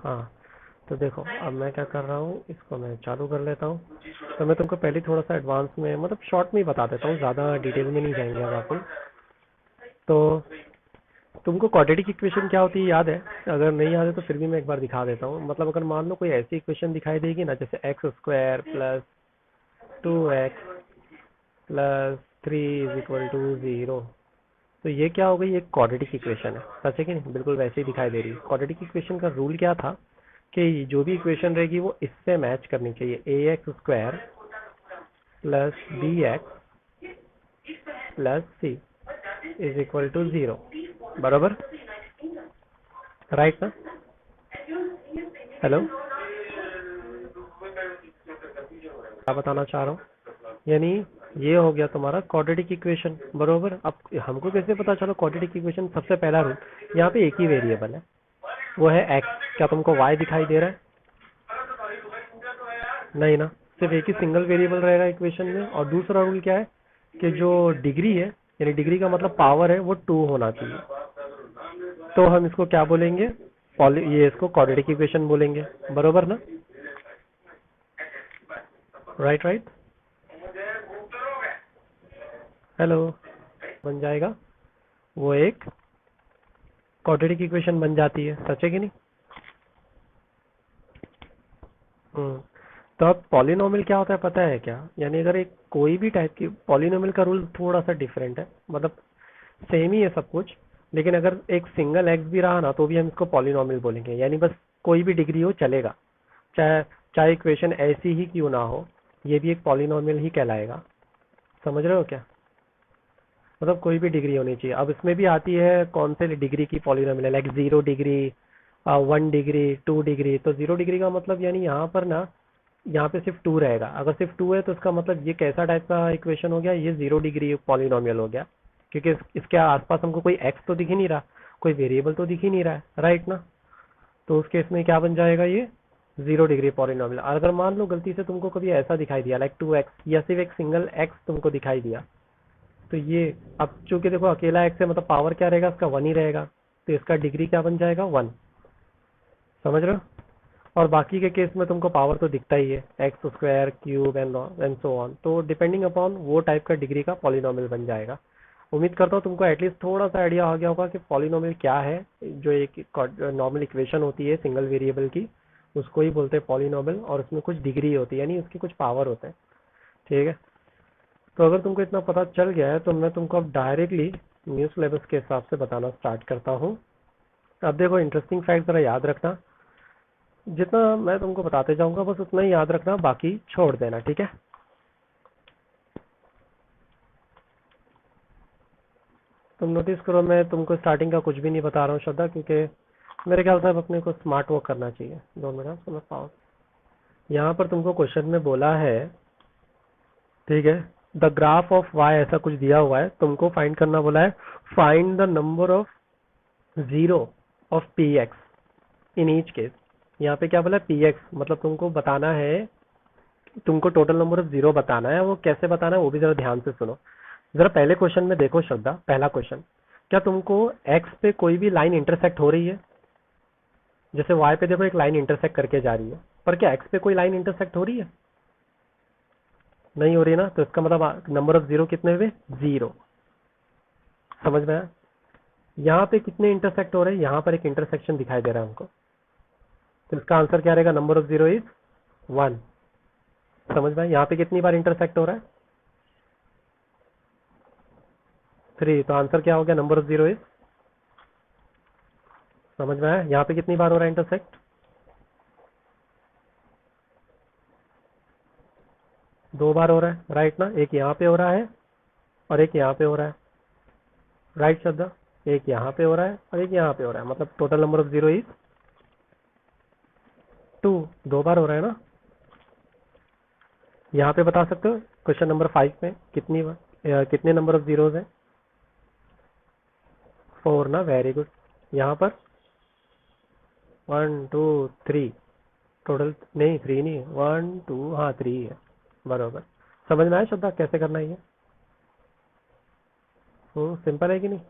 हाँ, तो देखो अब मैं क्या कर रहा हूँ, इसको मैं चालू कर लेता हूँ। तो मैं तुमको पहले थोड़ा सा एडवांस में मतलब शॉर्ट में ही बता देता हूँ, ज़्यादा डिटेल में नहीं जाएंगे अब अपन। तो तुमको क्वाड्रेटिक इक्वेशन क्या होती है याद है? अगर नहीं याद है तो फिर भी मैं एक बार दिखा देता हूँ। मतलब अगर मान लो कोई ऐसी इक्वेशन दिखाई देगी ना, जैसे x square plus 2x plus 3 = 0, तो ये क्या हो गई? एक क्वाड्रेटिक इक्वेशन है, सच है कि नहीं? बिल्कुल वैसे ही दिखाई दे रही है। क्वाड्रेटिक इक्वेशन का रूल क्या था कि जो भी इक्वेशन रहेगी वो इससे मैच करनी चाहिए। ax² plus bx plus c = 0, बराबर? राइट ना? हेलो, क्या बताना चाह रहा हूँ? यानी ये हो गया तुम्हारा क्वाड्रेटिक इक्वेशन, बरोबर। अब हमको कैसे पता चलो क्वाड्रेटिक इक्वेशन? सबसे पहला रूल, यहाँ पे एक ही वेरिएबल है, वो है x। क्या तुमको y दिखाई दे रहा है? नहीं ना, सिर्फ एक ही सिंगल वेरिएबल रहेगा इक्वेशन में। और दूसरा रूल क्या है कि जो डिग्री है, यानी डिग्री का मतलब पावर है, वो 2 होना चाहिए। तो हम इसको क्या बोलेंगे? ये इसको क्वाड्रेटिक इक्वेशन बोलेंगे, बरोबर ना? Right right. हेलो, बन जाएगा, वो एक क्वाड्रेटिक इक्वेशन बन जाती है, सच है कि नहीं? हम्म। तो अब पॉलिनोमियल क्या होता है पता है क्या? यानी अगर एक कोई भी टाइप की पॉलिनोमियल का रूल थोड़ा सा डिफरेंट है, मतलब सेम ही है सब कुछ, लेकिन अगर एक सिंगल एक्स भी रहा ना तो भी हम इसको पॉलिनोमियल बोलेंगे। यानी बस कोई भी डिग्री हो चलेगा, चाहे चाहे इक्वेशन ऐसी ही क्यों ना हो, ये भी एक पॉलिनोमियल ही कहलाएगा। समझ रहे हो क्या? मतलब कोई भी डिग्री होनी चाहिए। अब इसमें भी आती है कौन से डिग्री की पॉलिनोमियल है, लाइक 0 डिग्री, 1 डिग्री, 2 डिग्री। तो 0 डिग्री का मतलब यानी यहाँ पर ना, यहाँ पे सिर्फ 2 रहेगा। अगर सिर्फ 2 है तो इसका मतलब ये कैसा टाइप का इक्वेशन हो गया? ये 0 डिग्री पॉलिनोमियल हो गया, क्योंकि इसके आसपास हमको कोई एक्स तो दिख ही नहीं रहा, कोई वेरिएबल तो दिख ही नहीं रहा है, राइट ना? तो उस केस में क्या बन जाएगा? ये 0 डिग्री पॉलिनोमियल। और अगर मान लो गलती से तुमको कभी ऐसा दिखाई दिया, लाइक 2x, या सिर्फ एक सिंगल एक्स तुमको दिखाई दिया, तो ये, अब चूंकि देखो अकेला एक्स है, मतलब पावर क्या रहेगा इसका? 1 ही रहेगा। तो इसका डिग्री क्या बन जाएगा? 1। समझ रहे हो? और बाकी के केस में तुमको पावर तो दिखता ही है, x square, cube and so on. तो डिपेंडिंग अपॉन वो टाइप का डिग्री का पॉलिनोमियल बन जाएगा। उम्मीद करता हूँ तुमको एटलीस्ट थोड़ा सा आइडिया आ गया होगा कि पॉलिनोमियल क्या है। जो एक नॉर्मल इक्वेशन होती है सिंगल वेरिएबल की, उसको ही बोलते हैं पॉलिनोमियल, और उसमें कुछ डिग्री होती है, यानी उसके कुछ पावर होते हैं। ठीक है, तो अगर तुमको इतना पता चल गया है तो मैं तुमको अब डायरेक्टली न्यू सिलेबस के हिसाब से बताना स्टार्ट करता हूँ। अब देखो, इंटरेस्टिंग फैक्ट जरा याद रखना, जितना मैं तुमको बताते जाऊंगा बस उतना ही याद रखना, बाकी छोड़ देना, ठीक है? तुम नोटिस करो, मैं तुमको स्टार्टिंग का कुछ भी नहीं बता रहा हूँ श्रद्धा, क्योंकि मेरे ख्याल से अब अपने को स्मार्ट वर्क करना चाहिए। 2 मिनट समझ पाओ। यहाँ पर तुमको क्वेश्चन में बोला है, ठीक है, द ग्राफ ऑफ वाई, ऐसा कुछ दिया हुआ है, तुमको फाइंड करना बोला है। Find the number of zero of P x in each case. यहाँ पे क्या बोला? पी एक्स मतलब तुमको बताना है, तुमको टोटल नंबर ऑफ जीरो बताना है। वो कैसे बताना है वो भी जरा ध्यान से सुनो। जरा पहले क्वेश्चन में देखो श्रद्धा, पहला क्वेश्चन, क्या तुमको एक्स पे कोई भी लाइन इंटरसेक्ट हो रही है? जैसे वाई पे देखो एक लाइन इंटरसेक्ट करके जा रही है, पर क्या एक्स पे कोई लाइन इंटरसेक्ट हो रही है? नहीं हो रही ना, तो इसका मतलब नंबर ऑफ जीरो कितने हुए? 0। समझ में आया? यहाँ पे कितने इंटरसेक्ट हो रहे हैं? यहाँ पर एक इंटरसेक्शन दिखाई दे रहा है हमको, तो इसका आंसर क्या रहेगा? Number of zero is 1। समझ में आया? यहाँ पे कितनी बार इंटरसेक्ट हो रहा है? 3। तो आंसर क्या हो गया? नंबर ऑफ जीरो इज, समझ में आया? यहाँ पे कितनी बार हो रहा है इंटरसेक्ट? 2 बार हो रहा है, राइट ना? एक यहाँ पे हो रहा है और एक यहाँ पे हो रहा है, राइट श्रद्धा? एक यहाँ पे हो रहा है और एक यहाँ पे हो रहा है, मतलब total number of zero is 2। 2 बार हो रहा है ना? यहाँ पे बता सकते हो क्वेश्चन नंबर 5 में कितने नंबर ऑफ जीरोज है? 4 ना, वेरी गुड। यहाँ पर 1 2 3, टोटल नहीं 3 नहीं, 1 2, हाँ 3 है, बरोबर। समझ में आया श्रद्धा कैसे करना है ये? सिंपल है कि नहीं?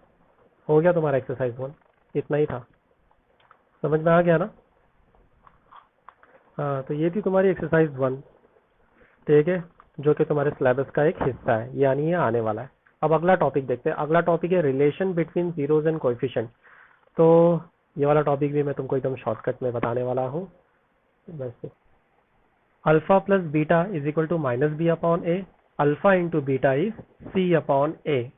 हो गया तुम्हारा एक्सरसाइज 1, इतना ही था। समझ में आ गया ना? हाँ, तो ये थी तुम्हारी एक्सरसाइज 1। ठीक है, जो कि तुम्हारे सिलेबस का एक हिस्सा है, यानी ये आने वाला है। अब अगला टॉपिक देखते हैं। अगला टॉपिक है relation between zeros and coefficient. तो ये वाला टॉपिक भी मैं तुमको एकदम शॉर्टकट में बताने वाला हूँ। बस, alpha plus beta is equal to minus B upon a, alpha into beta is c upon a.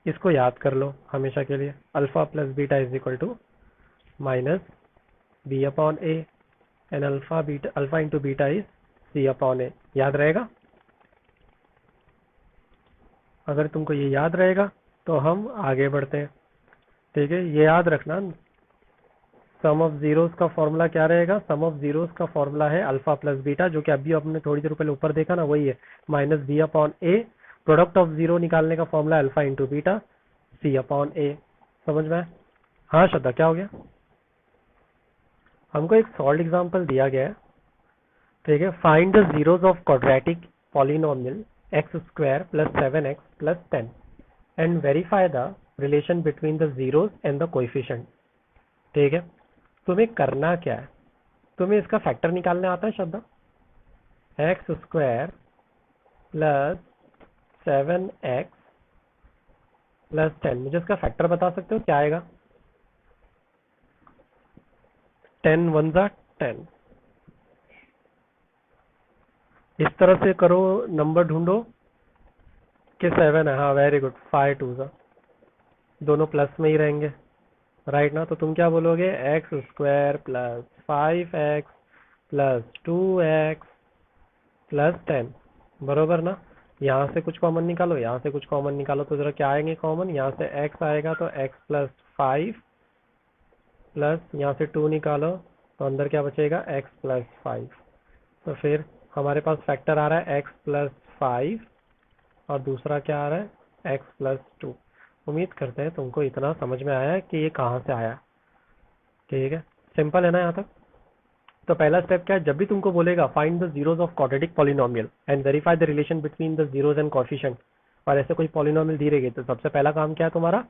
इसको याद कर लो हमेशा के लिए। Alpha plus beta is equal to minus B upon a and alpha into beta is c upon a. याद रहेगा? अगर तुमको ये याद रहेगा तो हम आगे बढ़ते हैं। ठीक है, ये याद रखना, सम ऑफ जीरोस का फॉर्मूला क्या रहेगा? सम ऑफ जीरोस का फॉर्मूला है अल्फा प्लस बीटा, जो कि अभी हमने थोड़ी देर पहले ऊपर देखा ना, वही है minus B upon A. Product of zero निकालने का formula alpha into beta C upon A. समझ में आया? हाँ श्रद्धा, क्या हो गया? हमको एक सॉल्व एग्जांपल दिया गया है। ठीक है, find the zeros of quadratic polynomial x square plus 7x plus 10 and verify the relation between the zeros and the coefficient. ठीक है, तुम्हें करना क्या है? तुम्हें इसका फैक्टर निकालने आता है Shraddha? X square plus 7x plus 10, मुझे इसका फैक्टर बता सकते हो क्या आएगा? 10 वन जा 10। इस तरह से करो, नंबर ढूंढो कि 7 है। हाँ वेरी गुड, 5 टू जा, दोनों प्लस में ही रहेंगे, राइट ना? तो तुम क्या बोलोगे? X square plus 5x plus 2x plus 10, बरोबर ना? यहाँ से कुछ कॉमन निकालो, यहाँ से कुछ कॉमन निकालो, तो जरा क्या आएंगे कॉमन? यहाँ से x आएगा तो x प्लस 5 प्लस यहाँ से 2 निकालो तो अंदर क्या बचेगा? x plus 5। तो फिर हमारे पास फैक्टर आ रहा है x प्लस 5 और दूसरा क्या आ रहा है? x plus 2। उम्मीद करते हैं तुमको इतना समझ में आया है कि ये कहाँ से आया। ठीक है, सिंपल है ना यहाँ तक? तो पहला स्टेप क्या है? जब भी तुमको बोलेगा find the zeros of quadratic polynomial and verify the relation between the zeros and coefficient, और ऐसे कोई पॉलिनोमियल दी रहेगी, तो सबसे पहला काम क्या है तुम्हारा?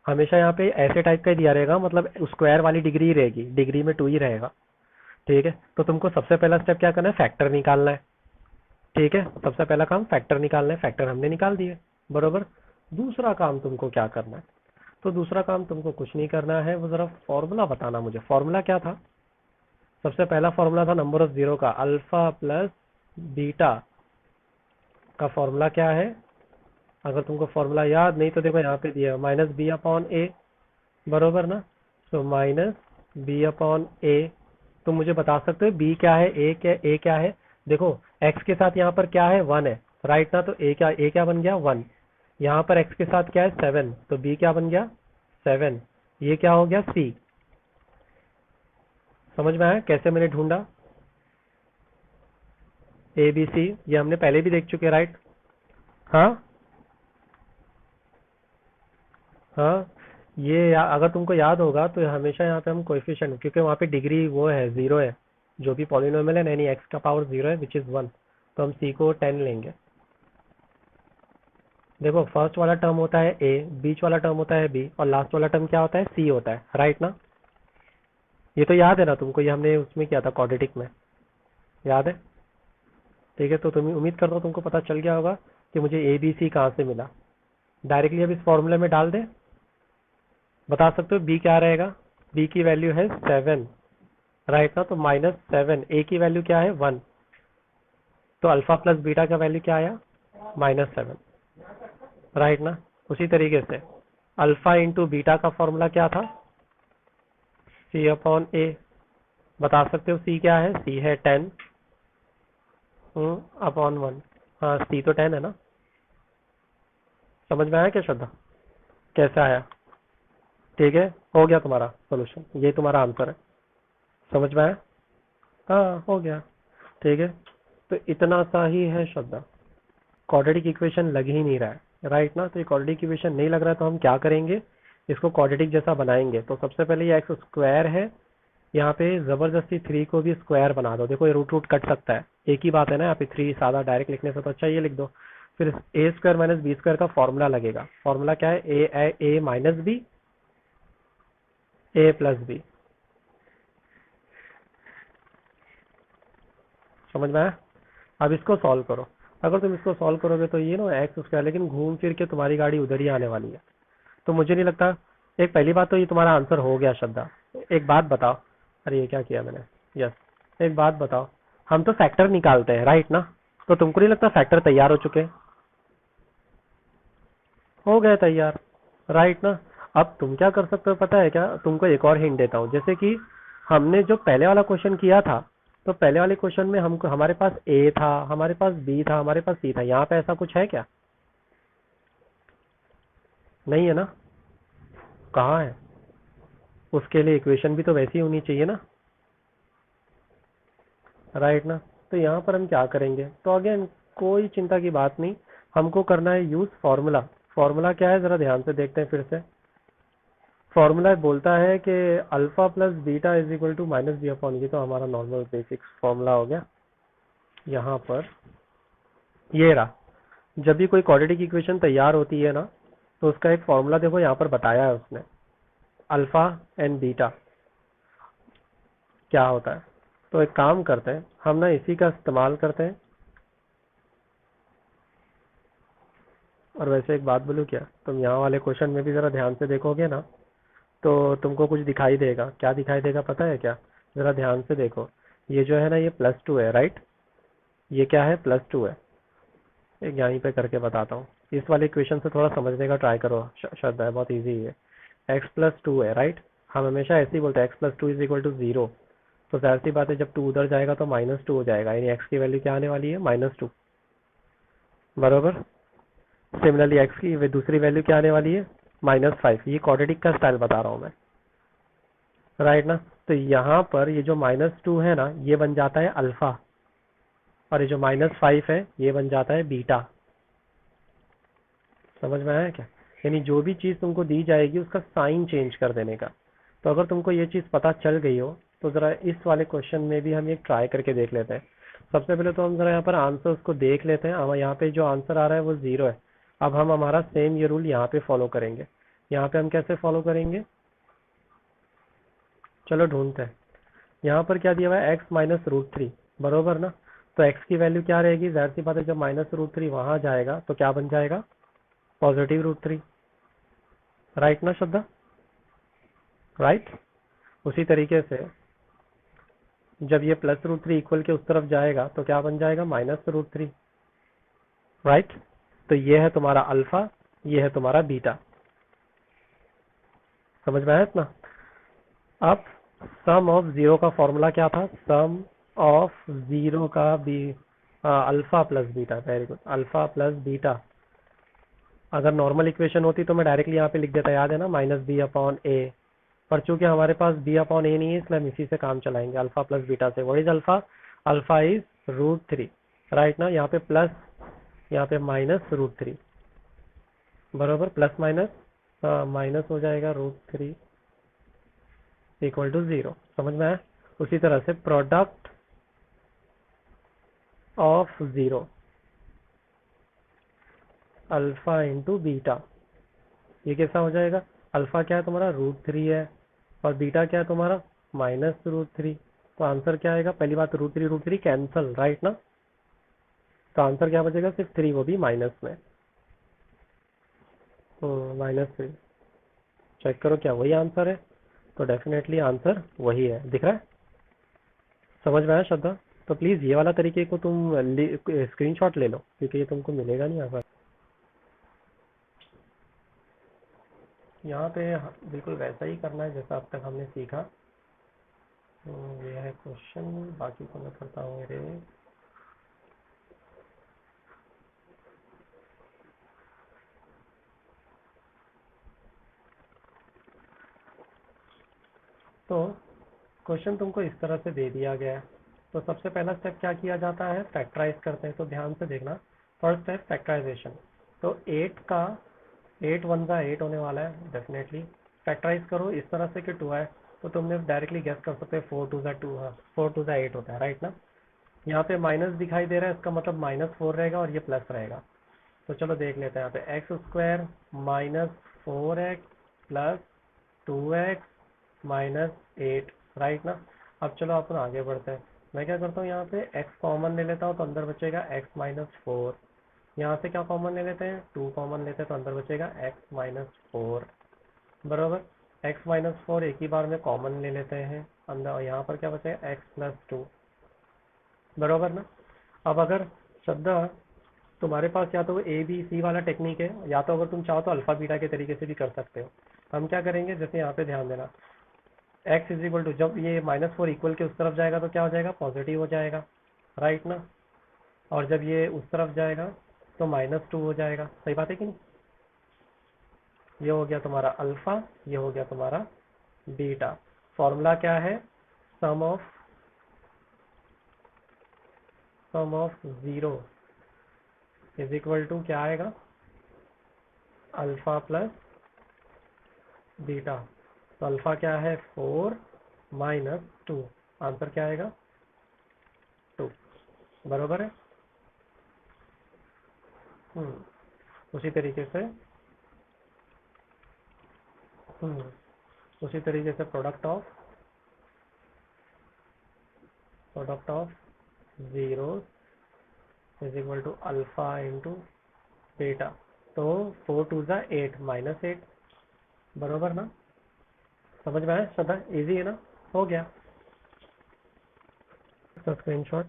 हमेशा यहाँ पे ऐसे टाइप का ही दिया रहेगा, मतलब स्क्वायर वाली डिग्री ही रहेगी, डिग्री में 2 ही रहेगा। ठीक है, तो तुमको सबसे पहला स्टेप क्या करना है? फैक्टर निकालना है। ठीक है, सबसे पहला काम फैक्टर निकालना है। फैक्टर हमने निकाल दिए, बरोबर। दूसरा काम तुमको क्या करना है? तो दूसरा काम तुमको कुछ नहीं करना है, वो जरा फॉर्मूला बताना मुझे। फॉर्मूला क्या था? सबसे पहला फॉर्मूला था नंबर ऑफ जीरो का, अल्फा प्लस बीटा का फॉर्मूला क्या है? अगर तुमको फॉर्मूला याद नहीं तो देखो यहाँ पे दिया, माइनस बी अपॉन ए, बरोबर ना? तो माइनस बी अपॉन ए। तुम मुझे बता सकते हो बी क्या है, ए क्या है? देखो एक्स के साथ यहाँ पर क्या है? 1 है, राइट ना? तो ए क्या बन गया? 1। यहाँ पर एक्स के साथ क्या है? 7, तो बी क्या बन गया? 7। ये क्या हो गया? सी। समझ में आया कैसे मैंने ढूंढा? ए बी सी, ये हमने पहले भी देख चुके, राइट? हाँ हाँ, अगर तुमको याद होगा तो हमेशा यहाँ पे हम कोएफिशिएंट, क्योंकि वहाँ पे डिग्री वो है, 0 है, जो भी पॉलिनोमियल है, यानी एक्स का पावर 0 है विच इज 1, तो हम सी को 10 लेंगे। देखो फर्स्ट वाला टर्म होता है ए, बीच वाला टर्म होता है बी, और लास्ट वाला टर्म क्या होता है? सी होता है, राइट ना? ये तो याद है ना तुमको? ये हमने उसमें किया था क्वाड्रेटिक में, याद है? ठीक है, तो तुम उम्मीद करता हूँ तुमको पता चल गया होगा कि मुझे ए बी सी कहाँ से मिला। डायरेक्टली अब इस फॉर्मूले में डाल दे। बता सकते हो बी क्या रहेगा? बी की वैल्यू है 7, राइट ना? तो -7, ए की वैल्यू क्या है? 1, तो अल्फा प्लस बीटा का वैल्यू क्या आया? -7, राइट ना? उसी तरीके से अल्फा इंटू बीटा का फॉर्मूला क्या था? सी अपॉन ए। बता सकते हो सी क्या है? सी है 10 अपॉन 1। हाँ, सी तो 10 है ना? समझ में आया क्या श्रद्धा? कैसे आया? ठीक है, हो गया तुम्हारा सोल्यूशन, ये तुम्हारा आंसर है। समझ में आया? हाँ हो गया। ठीक है, तो इतना सा ही है श्रद्धा। क्वाड्रेटिक इक्वेशन लग ही नहीं रहा है, राइट ना? तो ये क्वाड्रेटिक इक्वेशन नहीं लग रहा है, तो हम क्या करेंगे? इसको क्वाड्रेटिक जैसा बनाएंगे। तो सबसे पहले ये एक्स स्क्वायर है, यहाँ पे जबरदस्ती 3 को भी स्क्वायर बना दो। देखो ये रूट रूट कट सकता है, एक ही बात है ना यहाँ पे। 3 सादा डायरेक्ट लिखने से तो अच्छा ये लिख दो। फिर ए स्क्वायर माइनस बी स्क्वायर का फॉर्मूला लगेगा। फॉर्मूला क्या है? ए माइनस बी, ए प्लस बी। समझ में आया? अब इसको सॉल्व करो। अगर तुम इसको सॉल्व करोगे तो ये ना एक्स स्क्वायर, लेकिन घूम फिर के तुम्हारी गाड़ी उधर ही आने वाली है। तो मुझे नहीं लगता। एक पहली बात तो ये तुम्हारा आंसर हो गया श्रद्धा। एक बात बताओ। अरे ये क्या किया मैंने? यस। एक बात बताओ, हम तो फैक्टर निकालते हैं राइट ना? तो तुमको नहीं लगता फैक्टर तैयार हो चुके हैं? हो गए तैयार, राइट ना? अब तुम क्या कर सकते हो पता है क्या? तुमको एक और हिंट देता हूँ। जैसे कि हमने जो पहले वाला क्वेश्चन किया था, तो पहले वाले क्वेश्चन में हमको हमारे पास ए था, हमारे पास बी था, हमारे पास सी था। यहाँ पे ऐसा कुछ है क्या? नहीं है ना? कहाँ है? उसके लिए इक्वेशन भी तो वैसी होनी चाहिए ना, राइट ना? तो यहाँ पर हम क्या करेंगे? तो अगेन कोई चिंता की बात नहीं, हमको करना है यूज फॉर्मूला। फॉर्मूला क्या है, जरा ध्यान से देखते हैं फिर से। फॉर्मूला बोलता है कि alpha plus beta is equal to minus B upon, ये तो हमारा नॉर्मल बेसिक फॉर्मूला हो गया। यहाँ पर ये रहा। जब भी कोई क्वाड्रेटिक इक्वेशन तैयार होती है ना, तो उसका एक फॉर्मूला देखो यहाँ पर बताया है उसने, अल्फा एंड बीटा क्या होता है। तो एक काम करते हैं हम ना, इसी का इस्तेमाल करते हैं। और वैसे एक बात बोलूं क्या, तुम यहाँ वाले क्वेश्चन में भी जरा ध्यान से देखोगे ना, तो तुमको कुछ दिखाई देगा। क्या दिखाई देगा पता है क्या? जरा ध्यान से देखो। ये जो है ना, ये प्लस 2 है राइट? ये क्या है? प्लस 2 है। एक यहीं पे करके बताता हूँ। इस वाले इक्वेशन से थोड़ा समझने का ट्राई करो। श्रद्धा है, बहुत इजी है। x+2 है राइट? हम हमेशा ऐसे ही बोलते हैं x+2 इज इक्वल टू 0। तो जाहिर सी बात है, जब 2 उधर जाएगा तो -2 हो जाएगा, यानी x की वैल्यू क्या आने वाली है? -2। बरोबर। सिमिलरली x की दूसरी वैल्यू क्या आने वाली है? -5। ये क्वाड्रेटिक का स्टाइल बता रहा हूँ मैं, राइट ना? तो यहाँ पर ये जो -2 है ना, ये बन जाता है अल्फा, और ये जो -5 है ये बन जाता है बीटा। समझ में आया क्या? यानी जो भी चीज तुमको दी जाएगी उसका साइन चेंज कर देने का। तो अगर तुमको ये चीज पता चल गई हो, तो जरा इस वाले क्वेश्चन में भी हम एक ट्राई करके देख लेते हैं। सबसे पहले तो हम जरा यहाँ पर आंसर उसको देख लेते हैं। हम यहाँ पे जो आंसर आ रहा है वो 0 है। अब हम हमारा सेम ये रूल यहाँ पे फॉलो करेंगे। यहाँ पे हम कैसे फॉलो करेंगे? चलो ढूंढते हैं। यहाँ पर क्या दिया हुआ है? x-√3, बरोबर ना? तो x की वैल्यू क्या रहेगी? जाहिर सी बात है, जब -√3 वहां जाएगा तो क्या बन जाएगा? +√3, राइट ना श्रद्धा? राइट। उसी तरीके से जब ये +√3 इक्वल के उस तरफ जाएगा तो क्या बन जाएगा? -√3, राइट? तो ये है तुम्हारा अल्फा, ये है तुम्हारा बीटा। समझ में आया इतना? अब सम ऑफ जीरो का फॉर्मूला क्या था? सम ऑफ जीरो का B, alpha plus beta. Very good, alpha plus beta. अगर नॉर्मल इक्वेशन होती तो मैं डायरेक्टली यहाँ पे लिख देता, याद है ना? -b/a। पर चूंकि हमारे पास b/a नहीं है, इसलिए हम इसी से काम चलाएंगे, अल्फा प्लस बीटा से। What is alpha? Alpha is √3, right ना? यहाँ पे प्लस, यहाँ पे -√3, बरोबर। प्लस माइनस माइनस हो जाएगा √3 इक्वल टू 0। समझ में आया? उसी तरह से product of 0 alpha into beta, ये कैसा हो जाएगा? अल्फा क्या है तुम्हारा? √3 है, और बीटा क्या है तुम्हारा? -√3। तो आंसर क्या आएगा? पहली बात, √3 कैंसल, राइट ना? तो आंसर क्या बचेगा? सिर्फ 3, वो भी माइनस में। तो -3। चेक करो क्या वही आंसर है? तो डेफिनेटली आंसर वही है, दिख रहा है? समझ में आया श्रद्धा? तो प्लीज ये वाला तरीके को तुम स्क्रीनशॉट ले लो, क्योंकि ये तुमको मिलेगा नहीं यहाँ पर। यहाँ पे बिल्कुल वैसा ही करना है जैसा अब तक हमने सीखा। तो ये है क्वेश्चन, बाकी को मैं करता हूँ मेरे। तो क्वेश्चन तुमको इस तरह से दे दिया गया है। तो सबसे पहला स्टेप क्या किया जाता है? फैक्टराइज करते हैं। तो ध्यान से देखना, फर्स्ट स्टेप फैक्टराइजेशन। तो 8 का 8 वन का 8 होने वाला है डेफिनेटली। फैक्टराइज करो इस तरह से कि 2 है, तो तुमने डायरेक्टली गेस कर सकते हो 4 टू ज़ा 2 है, 4 टू ज़ा 8 होता है, राइट ना? यहाँ पे माइनस दिखाई दे रहा है, इसका मतलब -4 रहेगा और ये प्लस रहेगा। तो चलो देख लेते हैं। यहाँ पे x² -4x plus 2x -8, right ना? अब चलो अपन आगे बढ़ते हैं। मैं क्या करता हूँ, यहाँ पे x कॉमन ले लेता हूँ तो अंदर बचेगा x-4। यहाँ से क्या कॉमन ले लेते हैं, 2 कॉमन लेते हैं तो अंदर बचेगा x-4 बराबर। x-4 एक ही बार में कॉमन ले लेते हैं अंदर, और यहाँ पर क्या बचेगा x+2 बराबर ना। अब अगर श्रद्धा तुम्हारे पास या तो ए बी सी वाला टेक्निक है, या तो अगर तुम चाहो तो अल्फा बीटा के तरीके से भी कर सकते हो। हम क्या करेंगे, जैसे यहाँ पे ध्यान देना, x इज इक्वल टू, जब ये -4 इक्वल के उस तरफ जाएगा तो क्या हो जाएगा, पॉजिटिव हो जाएगा, राइट ना। और जब ये उस तरफ जाएगा तो -2 हो जाएगा, सही बात है कि नहीं। ये हो गया तुम्हारा अल्फा, ये हो गया तुम्हारा बीटा। फॉर्मूला क्या है, sum of zero is equal to क्या आएगा, अल्फा प्लस बीटा। तो अल्फा क्या है 4 -2, आंसर क्या आएगा 2 बराबर है। उसी तरीके से हम्म, उसी तरीके से product of zero is equal to alpha into beta. तो 4 2 ज़ा 8 -8 बराबर ना। समझ में आया श्रद्धा, इजी है ना, हो गया। इसका स्क्रीनशॉट।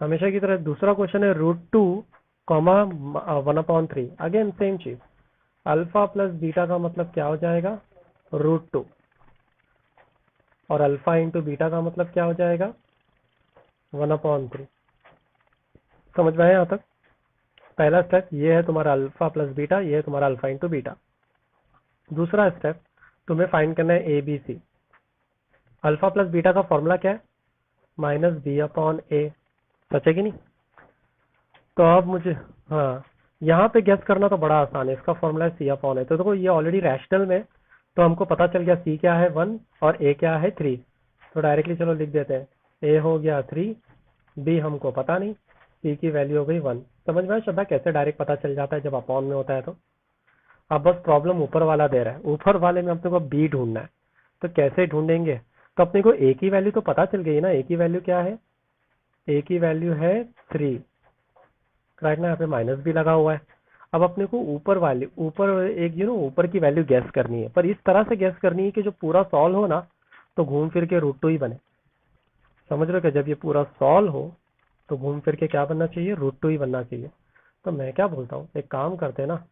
हमेशा की तरह दूसरा क्वेश्चन है √2, 1/3। अगेन सेम चीज, अल्फा प्लस बीटा का मतलब क्या हो जाएगा, √2, और अल्फा इंटू बीटा का मतलब क्या हो जाएगा 1/3। समझ में आया यहाँ तक। पहला स्टेप ये है तुम्हारा अल्फा प्लस बीटा, ये है तुम्हारा अल्फा इंटू बीटा। दूसरा स्टेप तुम्हें फाइंड करना है A B C. Alpha plus beta का फॉर्मूला क्या है, -b/a, सच है कि नहीं। तो अब मुझे, हाँ, यहाँ पे गेस करना तो बड़ा आसान है, इसका फॉर्मूला है c/a। तो देखो ये ऑलरेडी रैशनल में, तो हमको पता चल गया c क्या है 1 और a क्या है 3। तो डायरेक्टली चलो लिख देते हैं, a हो गया 3, b हमको पता नहीं, c की वैल्यू हो गई 1। समझ में आया श्रद्धा कैसे डायरेक्ट पता चल जाता है जब अपॉन में होता है तो। अब बस प्रॉब्लम ऊपर वाला दे रहा है, ऊपर वाले में अपने को b ढूंढना है। तो कैसे ढूंढेंगे, तो अपने को a की वैल्यू तो पता चल गई ना, a की वैल्यू क्या है, a की वैल्यू है 3, राइट ना। यहाँ पे माइनस भी लगा हुआ है। अब अपने को ऊपर एक ऊपर की वैल्यू गैस करनी है, पर इस तरह से गैस करनी है कि जो पूरा सॉल्व हो ना तो घूम फिर के √2 ही बने। समझ रहे हो क्या, जब ये पूरा सॉल्व हो तो घूम फिर के क्या बनना चाहिए, √2 ही बनना चाहिए। तो मैं क्या बोलता हूँ, एक काम करते हैं ना,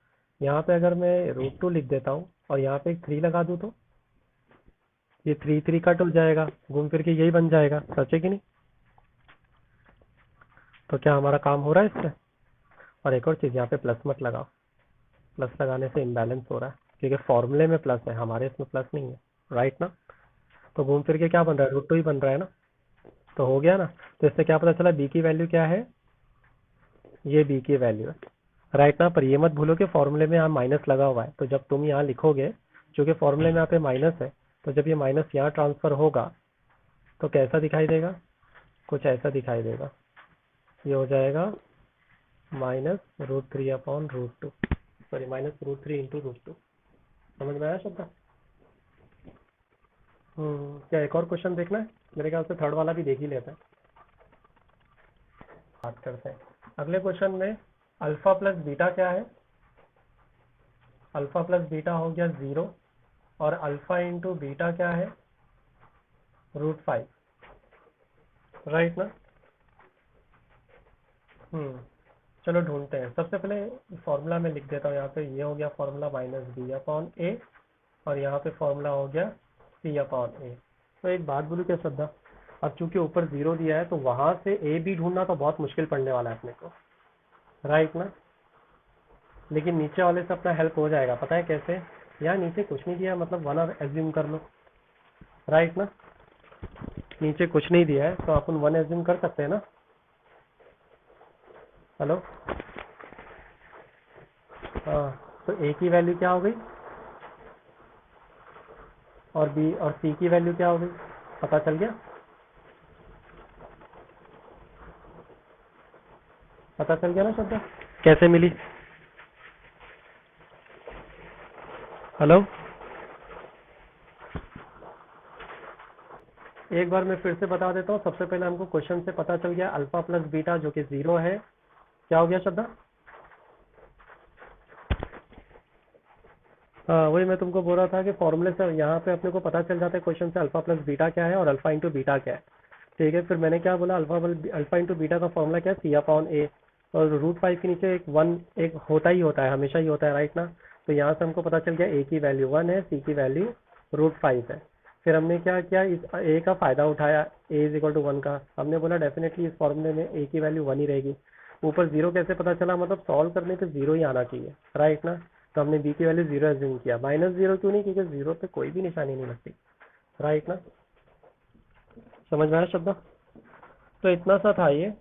यहाँ पे अगर मैं √2 लिख देता हूँ और यहाँ पे एक 3 लगा दूँ तो ये 3 3 कट हो जाएगा, घूम फिर के यही बन जाएगा, सच है कि नहीं। तो क्या हमारा काम हो रहा है इससे। और एक और चीज, यहाँ पे प्लस मत लगाओ, प्लस लगाने से इम्बैलेंस हो रहा है, क्योंकि फॉर्मूले में प्लस है, हमारे इसमें प्लस नहीं है, राइट ना। तो घूम फिर के क्या बन रहा है, √2 ही बन रहा है ना। तो हो गया ना। तो इससे क्या पता चला, बी की वैल्यू क्या है, ये बी की वैल्यू है, राइट ना। पर ये मत भूलो कि फॉर्मूले में यहाँ माइनस लगा हुआ है, तो जब तुम यहाँ लिखोगे, क्योंकि फॉर्मूले में यहाँ पे माइनस है, तो जब ये माइनस यहाँ ट्रांसफर होगा तो कैसा दिखाई देगा, कुछ ऐसा दिखाई देगा। ये हो जाएगा -√3/√2, सॉरी -√3 इंटू √2। समझ में आया शब्द। क्या एक और क्वेश्चन देखना है, मेरे ख्याल से थर्ड वाला भी देख ही लेते हैं, बात करते हैं। अगले क्वेश्चन में अल्फा प्लस बीटा क्या है, अल्फा प्लस बीटा हो गया 0, और अल्फा इंटू बीटा क्या है √5, राइट ना। चलो ढूंढते हैं। सबसे पहले फॉर्मूला में लिख देता हूँ, यहाँ पे ये हो गया फॉर्मूला -b/a, और यहाँ पे फॉर्मूला हो गया c/a। तो एक बात बोलूँ क्या श्रद्धा, अब चूंकि ऊपर 0 दिया है तो वहां से a b ढूंढना तो बहुत मुश्किल पड़ने वाला है अपने को, राइट ना। लेकिन नीचे वाले से अपना हेल्प हो जाएगा, पता है कैसे, यहाँ नीचे कुछ नहीं दिया है, मतलब 1 एज्यूम कर लो, राइट ना। नीचे कुछ नहीं दिया है तो अपन 1 एज्यूम कर सकते हैं ना। हेलो, हाँ। तो a की वैल्यू क्या हो गई, और b और c की वैल्यू क्या हो गई, पता चल गया, पता चल गया ना श्रद्धा, कैसे मिली। हेलो, एक बार मैं फिर से बता देता हूँ। सबसे पहले हमको क्वेश्चन से पता चल गया अल्फा प्लस बीटा जो कि 0 है। क्या हो गया श्रद्धा? हाँ, वही मैं तुमको बोल रहा था कि फॉर्मूले से यहाँ पे अपने को पता चल जाता है क्वेश्चन से अल्फा प्लस बीटा क्या है और अल्फा इंटू बीटा क्या है। ठीक है, फिर मैंने क्या बोला, अल्फा इंटू बीटा का फॉर्मूला क्या है, सी अपॉन ए। और रूट फाइव के नीचे एक वन एक होता ही होता है, हमेशा ही होता है, राइट ना। तो यहाँ से हमको पता चल गया ए की वैल्यू 1 है, सी की वैल्यू √5 है। फिर हमने क्या किया, इस ए का फायदा उठाया, ए इज इक्वल टू 1 का। हमने बोला डेफिनेटली इस फॉर्मूले में ए की वैल्यू 1 ही रहेगी। ऊपर जीरो कैसे पता चला, मतलब सॉल्व करने पे जीरो ही आना चाहिए, राइट ना। तो हमने बी की वैल्यू जीरो एज्यूम किया। -0 क्यों नहीं, क्योंकि जीरो पे कोई भी निशानी नहीं लगती, राइट ना। समझ में आया शब्द? तो इतना सा था ये।